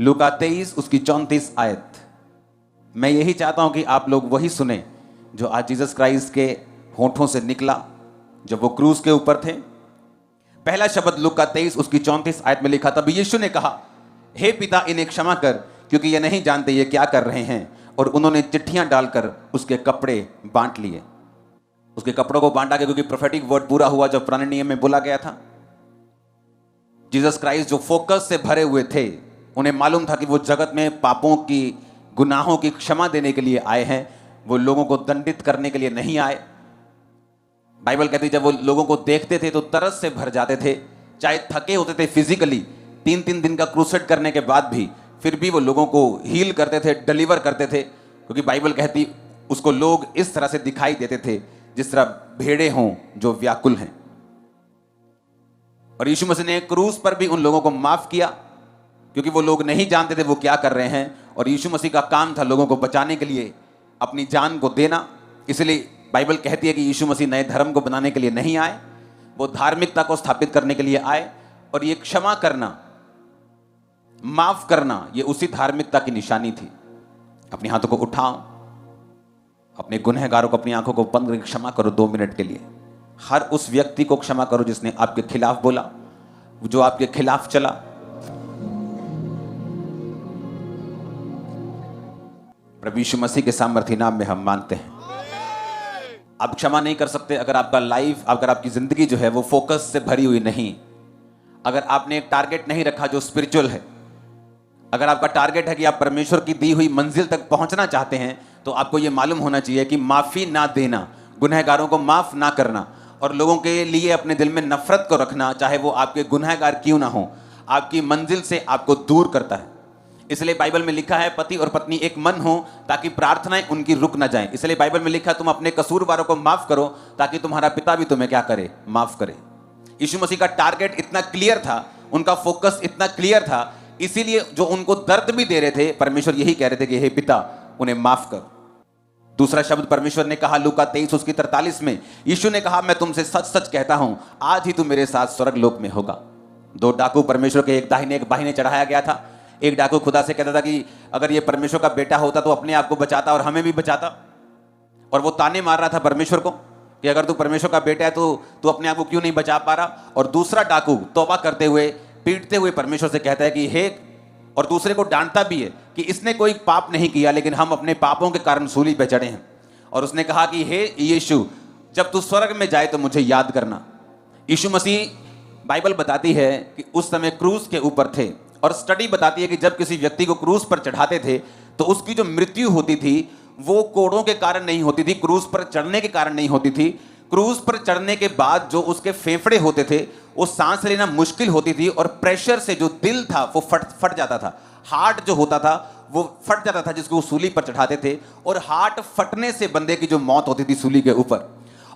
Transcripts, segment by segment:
लूका 23 उसकी 34 आयत। मैं यही चाहता हूं कि आप लोग वही सुने जो आज जीसस क्राइस्ट के होठों से निकला जब वो क्रूस के ऊपर थे। पहला शब्द लूका 23 उसकी 34 आयत में लिखा, तब यीशु ने कहा, हे पिता, इन्हें क्षमा कर, क्योंकि ये नहीं जानते ये क्या कर रहे हैं। और उन्होंने चिट्ठियां डालकर उसके कपड़े बांट लिए। उसके कपड़ों को बांटा गया क्योंकि प्रोफेटिक वर्ड पूरा हुआ जो पुराने नियम में बोला गया था। जीसस क्राइस्ट जो फोकस से भरे हुए थे, उन्हें मालूम था कि वो जगत में पापों की, गुनाहों की क्षमा देने के लिए आए हैं, वो लोगों को दंडित करने के लिए नहीं आए। बाइबल कहती है जब वो लोगों को देखते थे तो तरस से भर जाते थे, चाहे थके होते थे फिजिकली, 3-3 दिन का क्रूसेड करने के बाद भी, फिर भी वो लोगों को हील करते थे, डिलीवर करते थे, क्योंकि बाइबल कहती उसको लोग इस तरह से दिखाई देते थे जिस तरह भेड़े हों जो व्याकुल हैं। और यीशु मसीह ने क्रूस पर भी उन लोगों को माफ किया क्योंकि वो लोग नहीं जानते थे वो क्या कर रहे हैं। और यीशु मसीह का काम था लोगों को बचाने के लिए अपनी जान को देना। इसलिए बाइबल कहती है कि यीशु मसीह नए धर्म को बनाने के लिए नहीं आए, वो धार्मिकता को स्थापित करने के लिए आए। और ये क्षमा करना, माफ करना, ये उसी धार्मिकता की निशानी थी। अपने हाथों को उठाओ, अपने गुनहगारों को अपनी आंखों को बंद करके क्षमा करो 2 मिनट के लिए। हर उस व्यक्ति को क्षमा करो जिसने आपके खिलाफ बोला, जो आपके खिलाफ चला। प्रभु यीशु मसीह के सामर्थी नाम में हम मांगते हैं। आप क्षमा नहीं कर सकते अगर आपका लाइफ, अगर आपकी जिंदगी जो है वो फोकस से भरी हुई नहीं, अगर आपने एक टारगेट नहीं रखा जो स्पिरिचुअल है। अगर आपका टारगेट है कि आप परमेश्वर की दी हुई मंजिल तक पहुंचना चाहते हैं, तो आपको यह मालूम होना चाहिए कि माफी ना देना, गुनहगारों को माफ ना करना और लोगों के लिए अपने दिल में नफरत को रखना, चाहे वो आपके गुनहगार क्यों ना हो, आपकी मंजिल से आपको दूर करता है। इसलिए बाइबल में लिखा है पति और पत्नी एक मन हो ताकि प्रार्थनाएं उनकी रुक ना जाएं। इसलिए बाइबल में लिखा है तुम अपने कसूरवारों को माफ करो ताकि तुम्हारा पिता भी तुम्हें क्या करे, माफ करे। यीशु मसीह का टारगेट इतना क्लियर था, उनका फोकस इतना क्लियर था, इसीलिए जो उनको दर्द भी दे रहे थे, परमेश्वर यही कह रहे थे कि हे पिता, उन्हें माफ कर। दूसरा शब्द परमेश्वर ने कहा लूका 23 उसकी 43 में, यीशु ने कहा, मैं तुमसे सच सच कहता हूं, आज ही तू मेरे साथ स्वर्ग लोक में होगा। 2 डाकू परमेश्वर के एक दाहिने एक बाहिने चढ़ाया गया था। एक डाकू खुदा से कहता था कि अगर ये परमेश्वर का बेटा होता तो अपने आप को बचाता और हमें भी बचाता। और वो ताने मार रहा था परमेश्वर को कि अगर तू परमेश्वर का बेटा है तो तू अपने आप को क्यों नहीं बचा पा रहा। और दूसरा डाकू तौबा करते हुए, पीटते हुए परमेश्वर से कहता है कि हे, और दूसरे को डांटता भी है कि इसने कोई पाप नहीं किया, लेकिन हम अपने पापों के कारण सूली पे चढ़े हैं। और उसने कहा कि हे यीशु, जब तू स्वर्ग में जाए तो मुझे याद करना। यीशु मसीह, बाइबल बताती है कि उस समय क्रूस के ऊपर थे। और स्टडी बताती है कि जब किसी व्यक्ति को क्रूस पर चढ़ाते थे तो उसकी जो मृत्यु होती थी वो कोड़ों के कारण नहीं होती थी, क्रूस पर चढ़ने के कारण नहीं होती थी। क्रूस पर चढ़ने के बाद जो उसके फेफड़े होते थे वो सांस लेना मुश्किल होती थी और प्रेशर से जो दिल था वो फट जाता था। हार्ट जो होता था वो फट जाता था जिसको वो सूली पर चढ़ाते थे। और हार्ट फटने से बंदे की जो मौत होती थी सूली के ऊपर।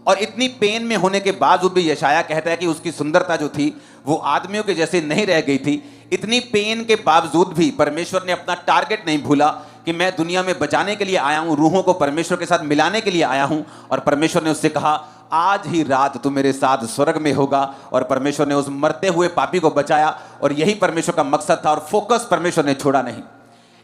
और इतनी पेन में होने के बावजूद भी यशाया कहता है कि उसकी सुंदरता जो थी वो आदमियों के जैसे नहीं रह गई थी। इतनी पेन के बावजूद भी परमेश्वर ने अपना टारगेट नहीं भूला कि मैं दुनिया में बचाने के लिए आया हूं, रूहों को परमेश्वर के साथ मिलाने के लिए आया हूं। और परमेश्वर ने उससे कहा, आज ही रात तू मेरे साथ स्वर्ग में होगा। और परमेश्वर ने उस मरते हुए पापी को बचाया। और यही परमेश्वर का मकसद था और फोकस परमेश्वर ने छोड़ा नहीं।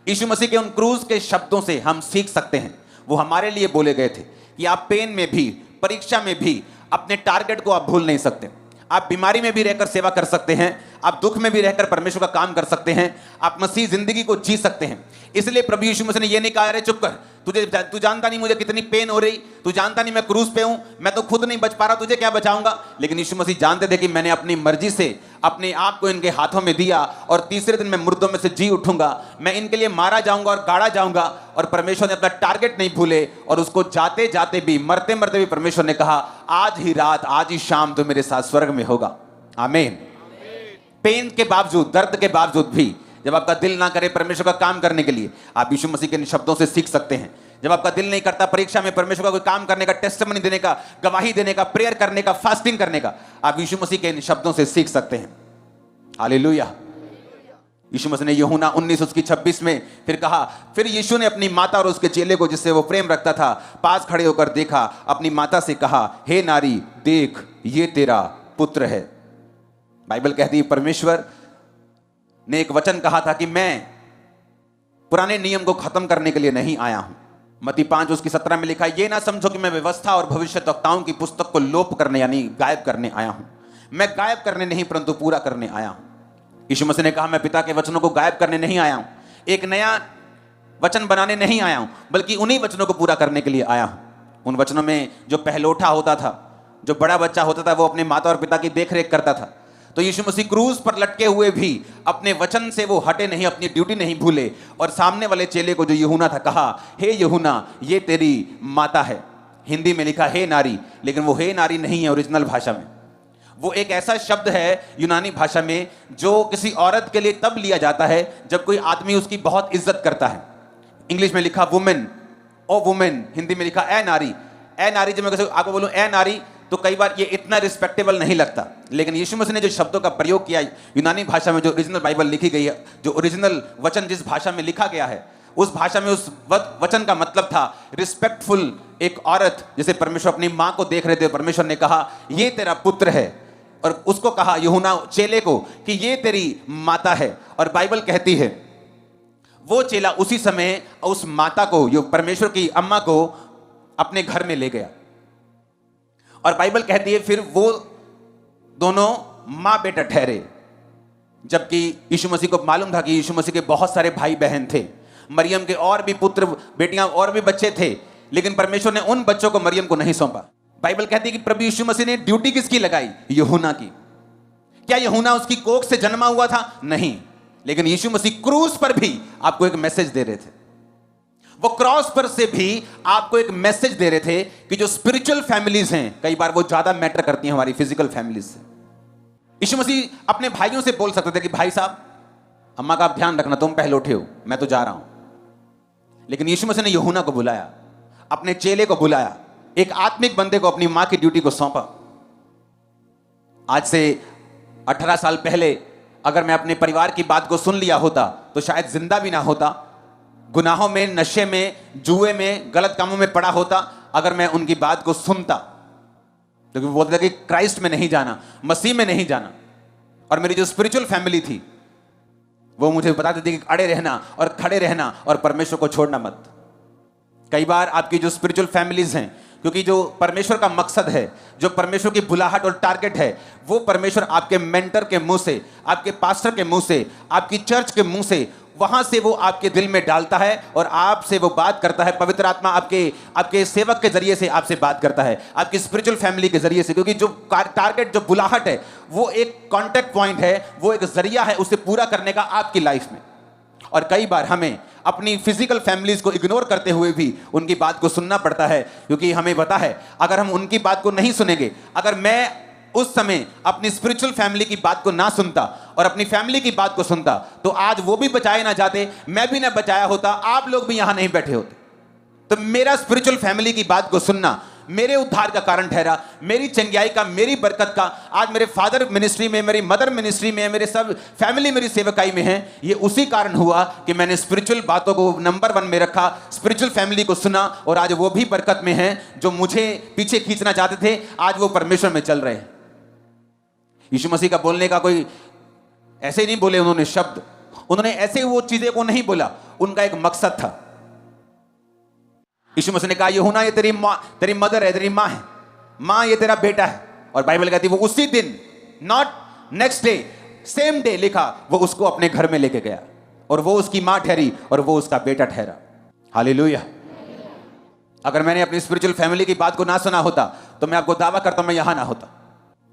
यीशु मसीह के उन क्रूस के शब्दों से हम सीख सकते हैं, वो हमारे लिए बोले गए थे कि आप पेन में भी, परीक्षा में भी अपने टारगेट को आप भूल नहीं सकते। आप बीमारी में भी रहकर सेवा कर सकते हैं, आप दुख में भी रहकर परमेश्वर का काम कर सकते हैं, आप मसीह जिंदगी को जी सकते हैं। इसलिए प्रभु यीशु मसीह ने यह नहीं कहा, अरे चुप कर, तू जानता नहीं मुझे कितनी पेन हो रही, तू जानता नहीं मैं क्रूस पे हूं, मैं तो खुद नहीं बच पा रहा, तुझे क्या बचाऊंगा। लेकिन यीशु मसीह जानते थे कि मैंने अपनी मर्जी से अपने आप को इनके हाथों में दिया और तीसरे दिन मैं मुर्दों में से जी उठूंगा, मैं इनके लिए मारा जाऊंगा और गाड़ा जाऊंगा। और परमेश्वर ने अपना टारगेट नहीं भूले और उसको जाते जाते भी, मरते मरते भी परमेश्वर ने कहा, आज ही रात, आज ही शाम तो मेरे साथ स्वर्ग में होगा। आमीन। पेन के बावजूद, दर्द के बावजूद भी, जब आपका दिल ना करे परमेश्वर का काम करने के लिए, आप यीशु मसीह के इन शब्दों से सीख सकते हैं। जब आपका दिल नहीं करता परीक्षा में परमेश्वर का कोई काम करने का, टेस्टिमनी देने का, गवाही देने का, प्रेयर करने का, फास्टिंग करने का, आप यीशु मसीह के इन शब्दों से सीख सकते हैं। हालेलुया। यीशु मसीह ने यूहन्ना 19 उसकी 26 में फिर कहा, फिर यीशु ने अपनी माता और उसके चेले को जिससे वो प्रेम रखता था पास खड़े होकर देखा, अपनी माता से कहा, हे नारी, देख ये तेरा पुत्र है। बाइबल कहती है परमेश्वर ने एक वचन कहा था कि मैं पुराने नियम को खत्म करने के लिए नहीं आया हूं। मत्ती 5:17 में लिखा है, ये ना समझो कि मैं व्यवस्था और भविष्यद्वक्ताओं की पुस्तक को लोप करने यानी गायब करने आया हूं। मैं गायब करने नहीं परंतु पूरा करने आया हूं। यीशु मसीह ने कहा, मैं पिता के वचनों को गायब करने नहीं आया हूं, एक नया वचन बनाने नहीं आया हूं, बल्कि उन्हीं वचनों को पूरा करने के लिए आया हूं। उन वचनों में जो पहलोठा होता था, जो बड़ा बच्चा होता था, वो अपने माता और पिता की देखरेख करता था। तो यीशु मसीह क्रूज पर लटके हुए भी अपने वचन से वो हटे नहीं, अपनी ड्यूटी नहीं भूले, और सामने वाले चेले को जो यूहन्ना था कहा, हे यूहन्ना, ये तेरी माता है। हिंदी में लिखा हे नारी, लेकिन वो हे नारी नहीं है ओरिजिनल भाषा में। वो एक ऐसा शब्द है यूनानी भाषा में जो किसी औरत के लिए तब लिया जाता है जब कोई आदमी उसकी बहुत इज्जत करता है। इंग्लिश में लिखा वुमेन, ओ वुमेन, हिंदी में लिखा ए नारी। ए नारी, जब मैं आपको बोलूं ए नारी, तो कई बार ये इतना रिस्पेक्टेबल नहीं लगता, लेकिन यीशु मसीह ने जो शब्दों का प्रयोग किया यूनानी भाषा में, जो ओरिजिनल बाइबल लिखी गई है, जो ओरिजिनल वचन जिस भाषा में लिखा गया है, उस भाषा में उस वचन का मतलब था रिस्पेक्टफुल। एक औरत, जैसे परमेश्वर अपनी माँ को देख रहे थे, परमेश्वर ने कहा ये तेरा पुत्र है, और उसको कहा यूहन्ना चेले को कि ये तेरी माता है। और बाइबल कहती है वो चेला उसी समय उस माता को, जो परमेश्वर की अम्मा को, अपने घर में ले गया। और बाइबल कहती है फिर वो दोनों मां बेटा ठहरे, जबकि यीशु मसीह को मालूम था कि यीशु मसीह के बहुत सारे भाई बहन थे, मरियम के और भी पुत्र बेटियां और भी बच्चे थे, लेकिन परमेश्वर ने उन बच्चों को मरियम को नहीं सौंपा। बाइबल कहती है कि प्रभु यीशु मसीह ने ड्यूटी किसकी लगाई? यूहन्ना की। क्या यूहन्ना उसकी कोख से जन्मा हुआ था? नहीं, लेकिन यीशु मसीह क्रूस पर भी आपको एक मैसेज दे रहे थे। वो क्रॉस पर से भी आपको एक मैसेज दे रहे थे कि जो स्पिरिचुअल फैमिलीज हैं, कई बार वो ज्यादा मैटर करती हैं हमारी फिजिकल फैमिलीज से। यीशु मसीह अपने भाइयों से बोल सकते थे कि भाई साहब, अम्मा का आप ध्यान रखना, तुम पहले उठे हो, मैं तो जा रहा हूं। लेकिन यीशु मसीह ने यूहन्ना को बुलाया, अपने चेले को बुलाया, एक आत्मिक बंदे को अपनी मां की ड्यूटी को सौंपा। आज से 18 साल पहले अगर मैं अपने परिवार की बात को सुन लिया होता तो शायद जिंदा भी ना होता, गुनाहों में, नशे में, जुए में, गलत कामों में पड़ा होता अगर मैं उनकी बात को सुनता। क्योंकि वो बोलते थे कि क्राइस्ट में नहीं जाना, मसीह में नहीं जाना। और मेरी जो स्पिरिचुअल फैमिली थी वो मुझे बताते थे कि अड़े रहना और खड़े रहना और परमेश्वर को छोड़ना मत। कई बार आपकी जो स्पिरिचुअल फैमिलीज हैं, क्योंकि जो परमेश्वर का मकसद है, जो परमेश्वर की बुलाहट और टारगेट है, वो परमेश्वर आपके मेंटर के मुंह से, आपके पास्टर के मुंह से, आपकी चर्च के मुंह से, वहां से वो आपके दिल में डालता है और आपसे वो बात करता है। पवित्र आत्मा आपके सेवक के जरिए से आपसे बात करता है, आपकी स्पिरिचुअल फैमिली के जरिए से। क्योंकि जो टारगेट, जो बुलाहट है, वो एक कांटेक्ट पॉइंट है, वो एक जरिया है उसे पूरा करने का आपकी लाइफ में। और कई बार हमें अपनी फिजिकल फैमिलीज को इग्नोर करते हुए भी उनकी बात को सुनना पड़ता है, क्योंकि हमें पता है अगर हम उनकी बात को नहीं सुनेंगे, अगर मैं उस समय अपनी स्पिरिचुअल फैमिली की बात को ना सुनता और अपनी फैमिली की बात को सुनता, तो आज वो भी बचाए ना जाते, मैं भी ना बचाया होता, आप लोग भी यहां नहीं बैठे होते। तो मेरा स्पिरिचुअल फैमिली की बात को सुनना मेरे उद्धार का कारण ठहरा, मेरी चंगियाई का, मेरी बरकत का। आज मेरे फादर मिनिस्ट्री में, मेरी मदर मिनिस्ट्री में, मेरे सब फैमिली मेरी सेवकाई में है। ये उसी कारण हुआ कि मैंने स्पिरिचुअल बातों को नंबर 1 में रखा, स्पिरिचुअल फैमिली को सुना, और आज वो भी बरकत में है। जो मुझे पीछे खींचना चाहते थे, आज वो परमेश्वर में चल रहे हैं। यीशु मसीह का बोलने का कोई ऐसे ही नहीं बोले उन्होंने शब्द, उन्होंने ऐसे वो चीजें को नहीं बोला, उनका एक मकसद था। यीशु मसीह ने कहा, यूहन्ना ये तेरी माँ, तेरी मदर है, तेरी माँ है, माँ ये तेरा बेटा है। और बाइबल कहती है वो उसी दिन, not next day, same day लिखा, वो उसको अपने घर में लेके गया और वो उसकी माँ ठहरी और वो उसका बेटा ठहरा। हालेलुया। अगर मैंने अपनी स्पिरिचुअल फैमिली की बात को ना सुना होता तो मैं आपको दावा करता हूं मैं यहां ना होता।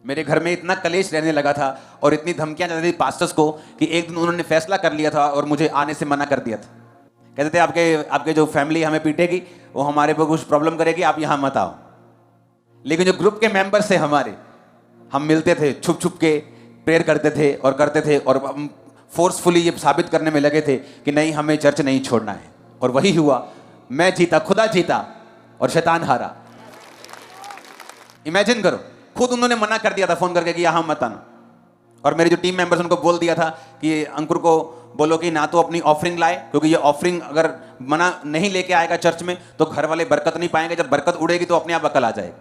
मेरे घर में इतना कलेश रहने लगा था और इतनी धमकियां जाती थी पास्टर्स को कि एक दिन उन्होंने फैसला कर लिया था और मुझे आने से मना कर दिया था। कहते थे आपके जो फैमिली हमें पीटेगी, वो हमारे पर कुछ प्रॉब्लम करेगी, आप यहाँ मत आओ। लेकिन जो ग्रुप के मेंबर्स थे हमारे, हम मिलते थे, छुप छुप के प्रेयर करते थे और फोर्सफुली ये साबित करने में लगे थे कि नहीं, हमें चर्च नहीं छोड़ना है। और वही हुआ, मैं जीता, खुदा जीता और शैतान हारा। इमेजिन करो, खुद उन्होंने मना कर दिया था फोन करके कि यहाँ मत आना। और मेरे जो टीम मेंबर्स उनको बोल दिया था कि अंकुर को बोलो कि ना तो अपनी ऑफरिंग लाए, क्योंकि ये ऑफरिंग अगर मना नहीं लेके आएगा चर्च में तो घर वाले बरकत नहीं पाएंगे, जब बरकत उड़ेगी तो अपने आप अकल आ जाएगी।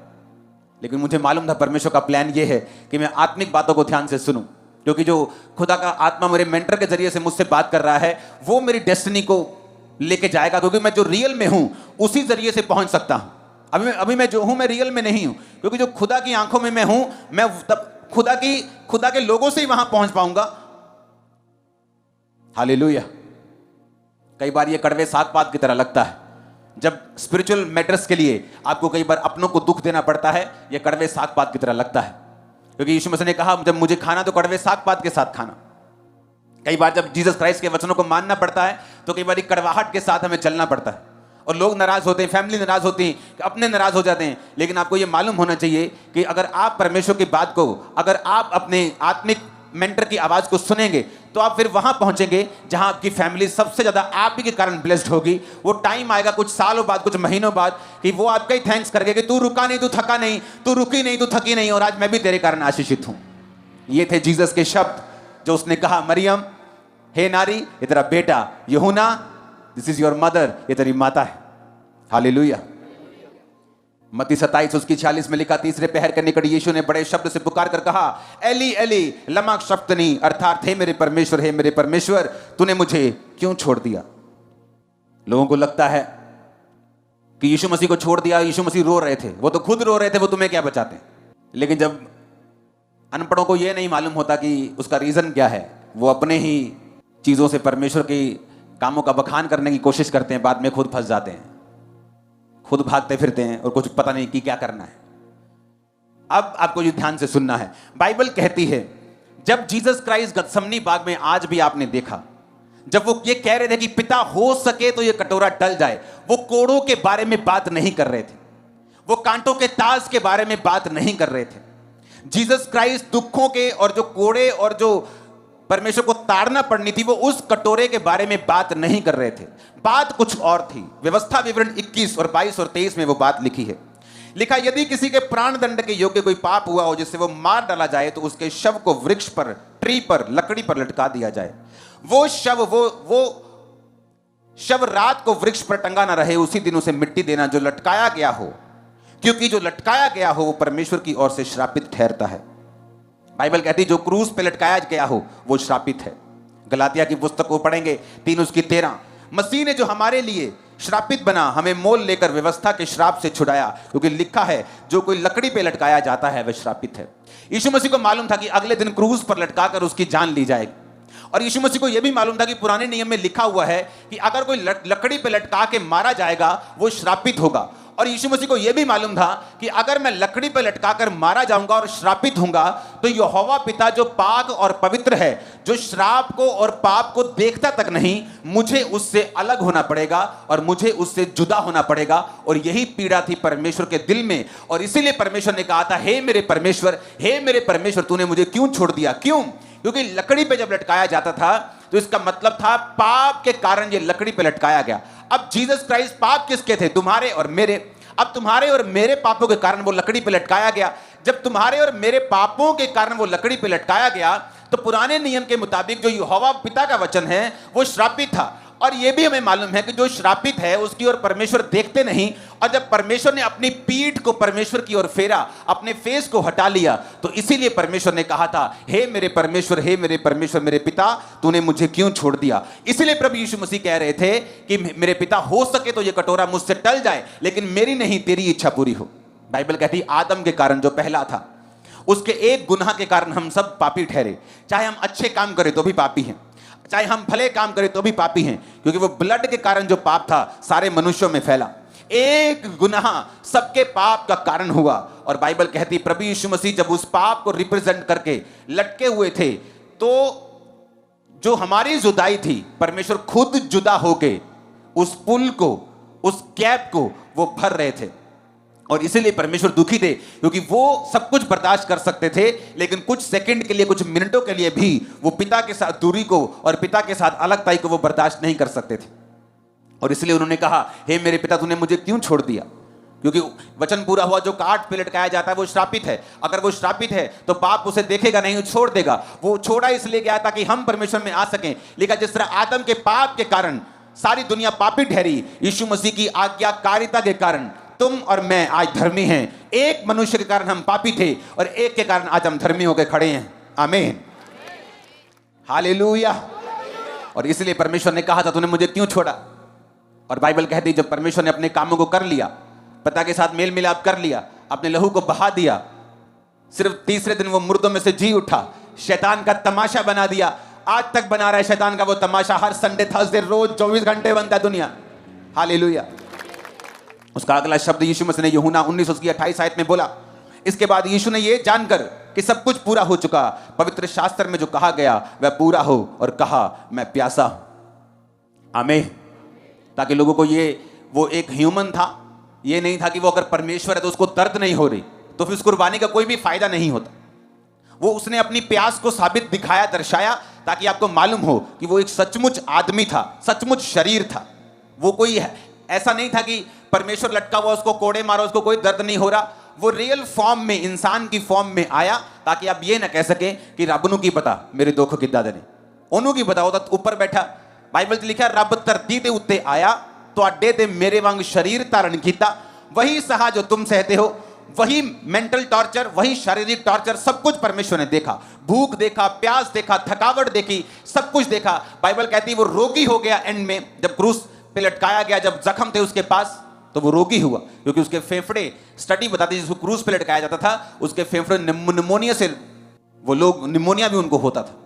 लेकिन मुझे मालूम था परमेश्वर का प्लान ये है कि मैं आत्मिक बातों को ध्यान से सुनूं, क्योंकि जो खुदा का आत्मा मेरे मेंटर के जरिए से मुझसे बात कर रहा है वो मेरी डेस्टिनी को लेके जाएगा, क्योंकि मैं जो रियल में हूं उसी जरिए से पहुंच सकता हूं। अभी मैं जो हूं मैं रियल में नहीं हूं, क्योंकि जो खुदा की आंखों में मैं हूं, मैं तब खुदा के लोगों से ही वहां पहुंच पाऊंगा। हालेलुया। कई बार ये कड़वे साग पात की तरह लगता है। जब स्पिरिचुअल मैटर्स के लिए आपको कई बार अपनों को दुख देना पड़ता है, ये कड़वे साग पात की तरह लगता है, क्योंकि यीशु मसीह ने कहा जब मुझे खाना तो कड़वे साग पात के साथ खाना। कई बार जब जीसस क्राइस्ट के वचनों को मानना पड़ता है तो कई बार कड़वाहट के साथ हमें चलना पड़ता है, और लोग नाराज होते हैं, फैमिली नाराज होती है, अपने नाराज हो जाते हैं। लेकिन आपको यह मालूम होना चाहिए कि अगर आप परमेश्वर की बात को, अगर आप अपने आत्मिक मेंटर की आवाज को सुनेंगे तो आप फिर वहां पहुंचेंगे जहां आपकी फैमिली सबसे ज्यादा आप ही के कारण ब्लेस्ड होगी। वो टाइम आएगा कुछ सालों बाद, कुछ महीनों बाद, कि वो आपका ही थैंक्स करेंगे कि तू रुका नहीं, तू थका नहीं, तू रुकी नहीं, तू थकी नहीं, और आज मैं भी तेरे कारण आशीषित हूं। ये थे जीसस के शब्द जो उसने कहा, मरियम, हे नारी, ये तेरा बेटा, यूहन्ना, दिस इज योर मदर, ये तेरी माता है। हालेलुया। मत्ती 27 उसकी 46 में लिखा, तीसरे पहर के निकट यीशु ने बड़े शब्द से पुकार कर कहा, एली एली लमा शफ्तनी, अर्थात हे मेरे परमेश्वर तूने मुझे क्यों छोड़ दिया। लोगों को लगता है कि यीशु मसीह को छोड़ दिया, यीशु मसीह रो रहे थे, वो तो खुद रो रहे थे, वो तुम्हें क्या बचाते। लेकिन जब अनपढ़ों को यह नहीं मालूम होता कि उसका रीजन क्या है, वो अपने ही चीजों से परमेश्वर की कामों का बखान करने की कोशिश करते हैं, बाद में खुद फंस जाते हैं, खुद भागते फिरते हैं और कुछ पता नहीं कि क्या करना है। अब आपको ये ध्यान से सुनना है। बाइबल कहती है जब जीसस क्राइस्ट गतसमनी बाग में, आज भी आपने देखा, जब वो ये कह रहे थे कि पिता हो सके तो ये कटोरा टल जाए, वो कोड़ों के बारे में बात नहीं कर रहे थे, वो कांटों के ताज के बारे में बात नहीं कर रहे थे। जीसस क्राइस्ट दुखों के और जो कोड़े और जो परमेश्वर को ताड़ना पड़नी थी, वो उस कटोरे के बारे में बात नहीं कर रहे थे, बात कुछ और थी। व्यवस्था विवरण 21 और 22 और 23 में वो बात लिखी है। लिखा, यदि किसी के प्राण दंड के योग्य कोई पाप हुआ हो जिससे वो मार डाला जाए तो उसके शव को वृक्ष पर, ट्री पर, लकड़ी पर लटका दिया जाए। वो शव रात को वृक्ष पर टंगा ना रहे, उसी दिन उसे मिट्टी देना जो लटकाया गया हो, क्योंकि जो लटकाया गया हो वो परमेश्वर की ओर से श्रापित ठहरता है। बाइबल कहती है जो क्रूस पे लटकाया गया हो वो श्रापित है। गलातिया की पुस्तक को पढ़ेंगे 3 उसकी 13, मसीह ने जो हमारे लिए श्रापित बना, हमें मोल लेकर व्यवस्था के श्राप से छुड़ाया, क्योंकि लिखा है जो कोई लकड़ी पे लटकाया जाता है वह श्रापित है। यीशु मसीह को मालूम था कि अगले दिन क्रूस पर लटकाकर उसकी जान ली जाएगी, और यीशु मसीह को यह भी मालूम था कि पुराने नियम में लिखा हुआ है कि अगर कोई लकड़ी पे लटका के मारा जाएगा वो श्रापित होगा। और यीशु मसीह को यह भी मालूम था कि अगर मैं लकड़ी पर लटकाकर मारा जाऊंगा और श्रापित होऊंगा तो यहोवा पिता जो पाक और पवित्र है, जो श्राप को और पाप को देखता तक नहीं, मुझे उससे अलग होना पड़ेगा और मुझे उससे जुदा होना पड़ेगा। और यही पीड़ा थी परमेश्वर के दिल में, और इसीलिए परमेश्वर ने कहा था, हे मेरे परमेश्वर तूने मुझे क्यों छोड़ दिया। क्यों? क्योंकि लकड़ी पे जब लटकाया जाता था तो इसका मतलब था पाप के कारण ये लकड़ी पे लटकाया गया। अब जीसस क्राइस्ट पाप किसके थे? तुम्हारे और मेरे। अब तुम्हारे और मेरे पापों के कारण वो लकड़ी पे लटकाया गया। जब तुम्हारे और मेरे पापों के कारण वो लकड़ी पे लटकाया गया तो पुराने नियम के मुताबिक जो यहोवा पिता का वचन है वो श्रापित था। और यह भी हमें मालूम है कि जो श्रापित है उसकी ओर परमेश्वर देखते नहीं, और जब परमेश्वर ने अपनी पीठ को परमेश्वर की ओर फेरा, अपने फेस को हटा लिया, तो इसीलिए परमेश्वर ने कहा था, हे मेरे परमेश्वर मेरे पिता तूने मुझे क्यों छोड़ दिया। इसीलिए प्रभु यीशु मसीह कह रहे थे कि मेरे पिता हो सके तो यह कटोरा मुझसे टल जाए, लेकिन मेरी नहीं तेरी इच्छा पूरी हो। बाइबल कहती है आदम के कारण जो पहला था, उसके एक गुनाह के कारण हम सब पापी ठहरे। चाहे हम अच्छे काम करें तो भी पापी हैं, चाहे हम भले काम करें तो भी पापी हैं, क्योंकि वो ब्लड के कारण जो पाप था सारे मनुष्यों में फैला। एक गुनाह सबके पाप का कारण हुआ। और बाइबल कहती प्रभु यीशु मसीह जब उस पाप को रिप्रेजेंट करके लटके हुए थे तो जो हमारी जुदाई थी, परमेश्वर खुद जुदा होके उस पुल को, उस गैप को वो भर रहे थे। और इसीलिए परमेश्वर दुखी थे, क्योंकि वो सब कुछ बर्दाश्त कर सकते थे, लेकिन कुछ सेकंड के लिए, कुछ मिनटों के लिए भी वो पिता के साथ दूरी को और पिता के साथ अलगताई को वो बर्दाश्त नहीं कर सकते थे। और इसलिए उन्होंने कहा, हे मेरे पिता तूने मुझे क्यों छोड़ दिया। क्योंकि वचन पूरा हुआ, जो काट पे लटकाया जाता है वो श्रापित है। अगर वो श्रापित है तो पाप उसे देखेगा नहीं, छोड़ देगा। वो छोड़ा इसलिए गया ताकि हम परमेश्वर में आ सकें। लेकिन जिस तरह आदम के पाप के कारण सारी दुनिया पापी ठहरी, यीशु मसीह की आज्ञाकारिता के कारण तुम और मैं आज धर्मी हैं। एक मनुष्य के कारण हम पापी थे और एक के कारण आज हम धर्मी होकर खड़े हैं। आमीन, हालेलुया। और इसलिए परमेश्वर ने कहा था तूने मुझे क्यों छोड़ा। और बाइबल कहती है जब परमेश्वर ने अपने कामों को कर लिया, पिता के साथ मेल मिलाप कर लिया, अपने लहू को बहा दिया, सिर्फ तीसरे दिन वो मुर्दों में से जी उठा, शैतान का तमाशा बना दिया। आज तक बना रहा है शैतान का वो तमाशा, हर संडे थर्सडे रोज 24 घंटे बनता है दुनिया। हालेलुया। उसका अगला शब्द यीशु मसीह ने यूहन्ना 19:28 में बोला। इसके बाद यीशु ने ये जानकर कि सब कुछ पूरा हो चुका, पवित्र शास्त्र में जो कहा गया वह पूरा हो, और कहा मैं प्यासा हूं। आमीन। ताकि लोगों को ये, वो एक ह्यूमन था, ये नहीं था कि वो अगर परमेश्वर है तो उसको दर्द नहीं हो रही, तो फिर उस कुर्बानी का कोई भी फायदा नहीं होता। वो उसने अपनी प्यास को साबित दिखाया, दर्शाया, ताकि आपको मालूम हो कि वो एक सचमुच आदमी था, सचमुच शरीर था। वो कोई ऐसा नहीं था कि परमेश्वर लटका हुआ, उसको कोड़े मारो, उसको कोई दर्द नहीं हो रहा। वो रियल फॉर्म में, इंसान की फॉर्म में आया, ताकि आप ये ना कह सके कि रब नू की पता मेरे दुख किद्दां दे ने, ओनू की पता, वो तो ऊपर बैठा। बाइबल च लिखा रब धरती दे उत्ते आया, तुहाडे ते मेरे वांग शरीर धारण कीता, वही सहा जो तुम सहते हो। वही मेंटल टॉर्चर, वही शारीरिक टॉर्चर, सब कुछ परमेश्वर ने देखा। भूख देखा, प्यास देखा, थकावट देखी, सब कुछ देखा। बाइबल कहती है वो रोगी हो गया एंड में, जब क्रूस पे लटकाया गया, जब जख्म थे उसके पास, तो वो रोगी हुआ, क्योंकि उसके फेफड़े, स्टडी बताती है जिसको क्रूस पे लटकाया जाता था, उसके फेफड़े निमोनिया से, वो लोग निमोनिया भी उनको होता था।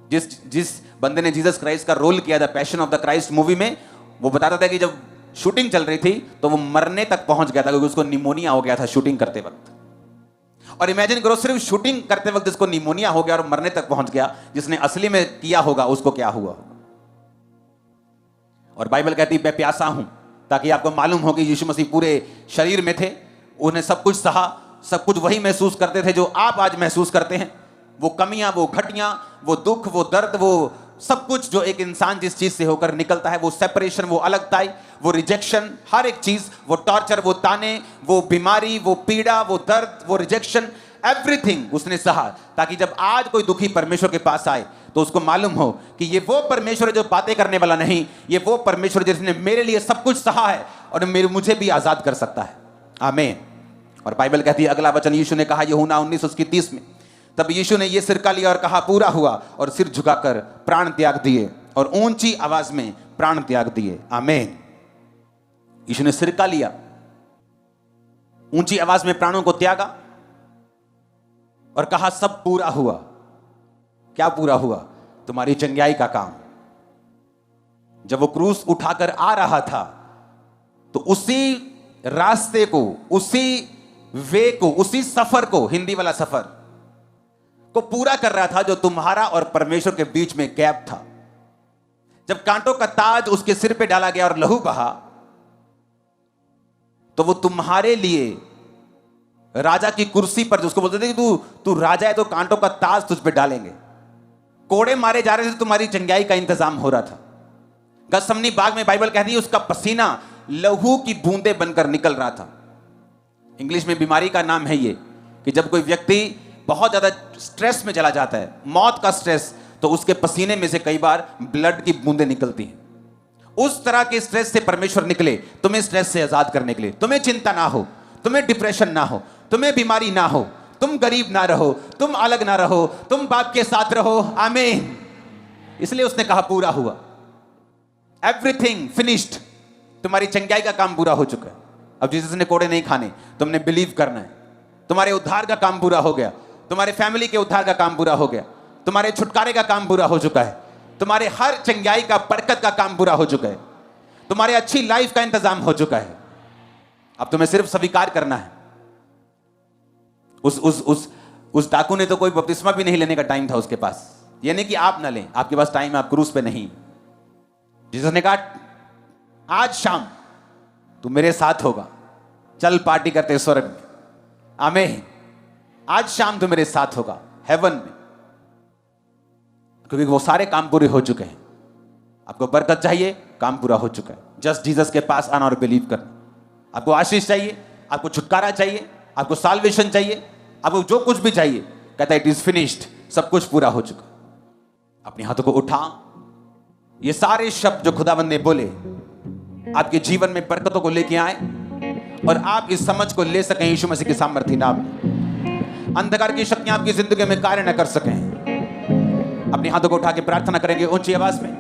जिस बंदे ने जीसस क्राइस्ट का रोल किया था passion of the Christ movie में, वो बताता था कि जब शूटिंग चल रही थी तो वो मरने तक पहुंच गया था, क्योंकि उसको निमोनिया हो गया था शूटिंग करते वक्त। और इमेजिन करो, सिर्फ शूटिंग करते वक्त जिसको निमोनिया हो गया और मरने तक पहुंच गया, जिसने असली में किया होगा उसको क्या हुआ। और बाइबल कहती है मैं प्यासा हूं, ताकि आपको मालूम हो कि यीशु मसीह पूरे शरीर में थे, उन्हें सब कुछ सहा, सब कुछ वही महसूस करते थे जो आप आज महसूस करते हैं। वो कमियां, वो घटियां, वो दुख, वो दर्द, वो सब कुछ जो एक इंसान जिस चीज से होकर निकलता है, वो सेपरेशन, वो अलगताई, वो रिजेक्शन, हर एक चीज, वो टॉर्चर, वो ताने, वो बीमारी, वो पीड़ा, वो दर्द, वो रिजेक्शन, एवरीथिंग उसने सहा, ताकि जब आज कोई दुखी परमेश्वर के पास आए तो उसको मालूम हो कि ये वो परमेश्वर है जो बातें करने वाला नहीं, ये वो परमेश्वर जिसने मेरे लिए सब कुछ सहा है और मुझे भी आजाद कर सकता है। आमीन। और बाइबल कहती है अगला वचन यीशु ने कहा यूहन्ना 19:30 में, तब यीशु ने यह सिरका लिया और कहा पूरा हुआ, और सिर झुकाकर प्राण त्याग दिए, और ऊंची आवाज में प्राण त्याग दिए। आमीन। यीशु ने सिरका लिया, ऊंची आवाज में प्राणों को त्यागा और कहा सब पूरा हुआ। क्या पूरा हुआ? तुम्हारी चंगाई का काम। जब वो क्रूस उठाकर आ रहा था तो उसी रास्ते को, उसी वे को, उसी सफर को, हिंदी वाला सफर को पूरा कर रहा था जो तुम्हारा और परमेश्वर के बीच में गैप था। जब कांटों का ताज उसके सिर पे डाला गया और लहू बहा, तो वो तुम्हारे लिए राजा की कुर्सी पर, जिसको बोलते थे कि तू राजा है तो कांटों का ताज तुझ पे डालेंगे। कोड़े मारे जा रहे थे, तुम्हारी चंगाई का इंतजाम हो रहा था। गसमनी बाग में बाइबल कहती है उसका पसीना लहू की बूंदें बनकर निकल रहा था। इंग्लिश में बीमारी का नाम है ये, कि जब कोई व्यक्ति बहुत ज्यादा स्ट्रेस में चला जाता है, मौत का स्ट्रेस, तो उसके पसीने में से कई बार ब्लड की बूंदें निकलती हैं। उस तरह के स्ट्रेस से परमेश्वर निकले तुम्हें स्ट्रेस से आजाद करने के लिए। तुम्हें चिंता ना हो, तुम्हें डिप्रेशन ना हो, तुम्हें बीमारी ना हो, तुम गरीब ना रहो, तुम अलग ना रहो, तुम बाप के साथ रहो। आमीन। इसलिए उसने कहा पूरा हुआ, एवरीथिंग फिनिश्ड। तुम्हारी चंगाई का काम पूरा हो चुका है। अब जीसस ने कोड़े नहीं खाने, तुमने बिलीव करना है। तुम्हारे उद्धार का काम पूरा हो गया, तुम्हारे फैमिली के उद्धार का काम पूरा हो गया, तुम्हारे छुटकारे का काम पूरा हो चुका है, तुम्हारे हर चंगाई का, बरकत का काम पूरा हो चुका है, तुम्हारे अच्छी लाइफ का इंतजाम हो चुका है। अब तुम्हें सिर्फ स्वीकार करना है। उस डाकू ने तो कोई बपतिस्मा भी नहीं लेने का टाइम था उसके पास। ये नहीं कि आप ना लें, आपके पास टाइम है, आप क्रूस पे नहीं। जीसस ने कहा आज शाम तू मेरे साथ होगा, चल पार्टी करते स्वर्ग में। आमीन। आज शाम तू मेरे साथ होगा हेवन में, क्योंकि वो सारे काम पूरे हो चुके हैं। आपको बरकत चाहिए, काम पूरा हो चुका है। जस्ट जीसस के पास आना और बिलीव करना। आपको आशीष चाहिए, आपको छुटकारा चाहिए, आपको साल्वेशन चाहिए, आपको जो कुछ भी चाहिए, कहता है इट इज फिनिश्ड, सब कुछ पूरा हो चुका। अपने हाथों को उठा। ये सारे शब्द जो खुदावंद ने बोले आपके जीवन में बरकतों को लेके आए और आप इस समझ को ले सकें यीशु मसीह के सामर्थ्य नाम में। अंधकार की शक्तियां आपकी जिंदगी में कार्य न कर सकें। अपने हाथों को उठा के प्रार्थना करेंगे ऊंची आवाज में।